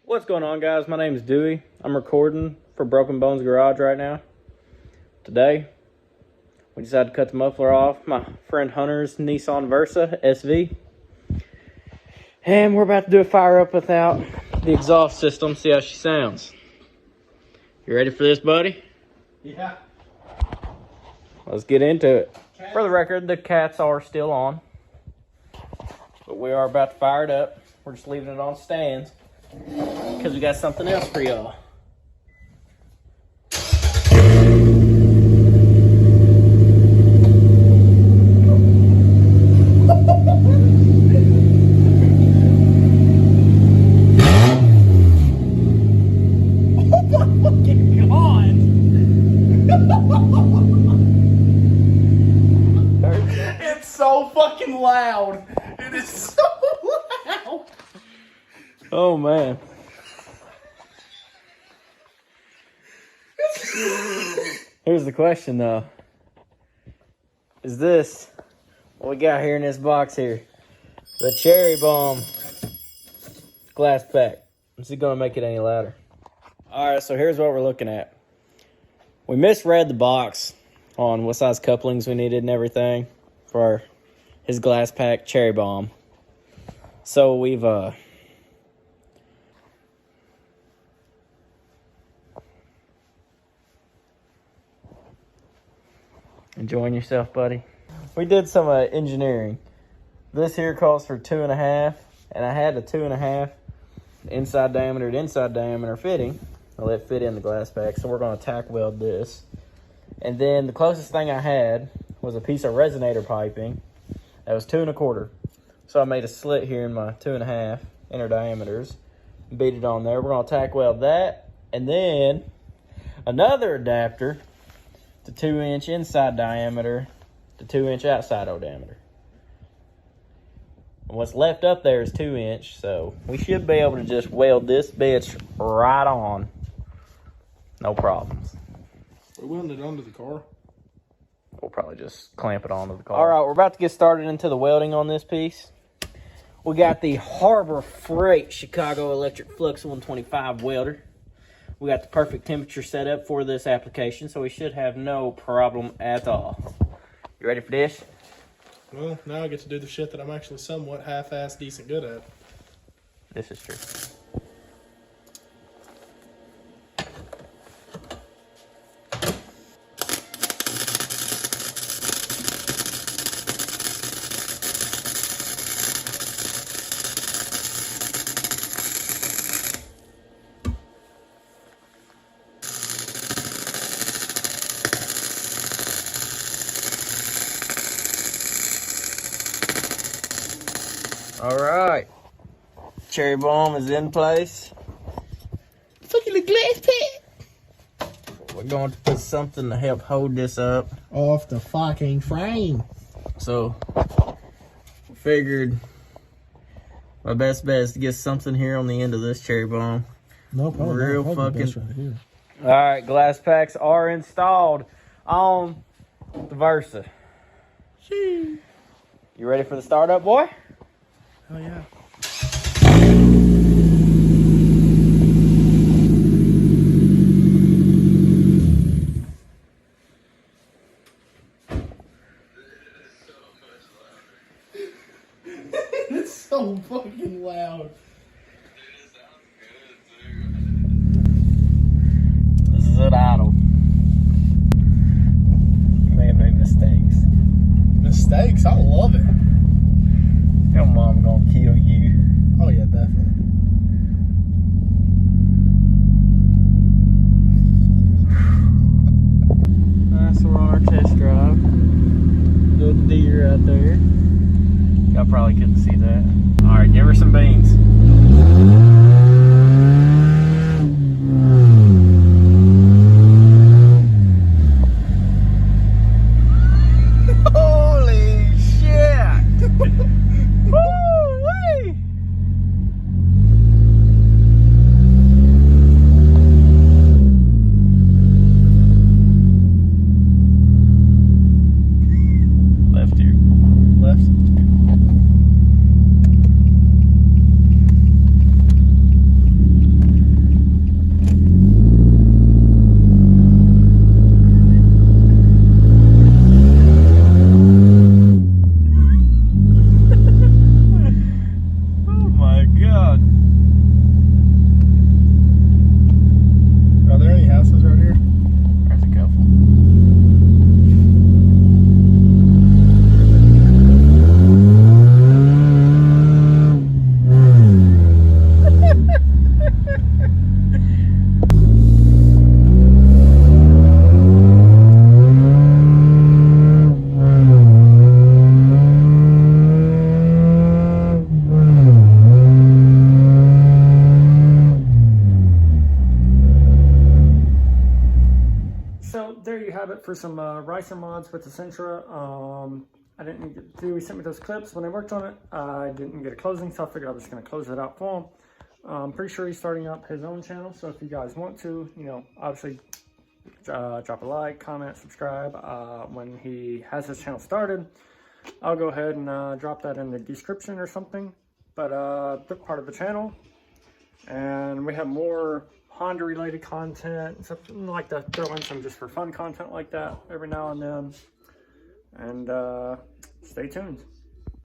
What's going on, guys? My name is Dewey. I'm recording for Broken Bones Garage right now. Today, we decided to cut the muffler off my friend Hunter's Nissan Versa SV. And we're about to do a fire up without the exhaust system, see how she sounds. You ready for this, buddy? Yeah. Let's get into it. For the record, the cats are still on. But we are about to fire it up. We're just leaving it on stands because we got something else for y'all. It's so fucking loud. It is so loud. Oh, man. Here's the question, though. Is this what we got here in this box here? The Cherry Bomb glass pack. Is it going to make it any louder? Alright, so here's what we're looking at. We misread the box on what size couplings we needed and everything for his glass pack Cherry Bomb. So we've enjoying yourself, buddy? We did some engineering. This here calls for 2.5, and I had a 2.5 inside diameter to inside diameter fitting. I let it fit in the glass pack, so we're going to tack weld this. And then the closest thing I had was a piece of resonator piping that was 2.25. So I made a slit here in my 2.5 inner diameters, beat it on there. We're going to tack weld that, and then another adapter to 2-inch inside diameter to 2-inch outside diameter. And what's left up there is 2-inch, so we should be able to just weld this bitch right on. No problems. We're welding it onto the car. We'll probably just clamp it onto the car. All right, we're about to get started into the welding on this piece. We got the Harbor Freight Chicago Electric Flux 125 welder. We got the perfect temperature set up for this application, so we should have no problem at all. You ready for this? Well, now I get to do the shit that I'm actually somewhat half-assed decent good at. This is true. All right, Cherry Bomb is in place. Fucking the glass pack. We're going to put something to help hold this up. Off the fucking frame. So, we figured my best bet is to get something here on the end of this Cherry Bomb. Nope. Real fucking. Right here. All right, glass packs are installed on the Versa. Sheesh. You ready for the startup, boy? Oh yeah. It's so fucking loud. This is an idle. You may have made mistakes. Mistakes? I love it. Your mom gonna kill you. Oh yeah, definitely. So we're on our test drive. Good deer out there. Y'all probably couldn't see that. Alright, give her some beans. Holy shit! Woo-wee! Left here. Left. it for some ricer mods with the Sentra. I didn't get to, he sent me those clips. When I worked on it, I didn't get a closing, so I figured I was going to close it out for him. I'm pretty sure he's starting up his own channel, so if you guys want to, you know, obviously drop a like, comment, subscribe. When he has his channel started, I'll go ahead and drop that in the description or something. But they're part of the channel, and we have more Honda related content, something like that. Throw in some just for fun content like that every now and then. And stay tuned.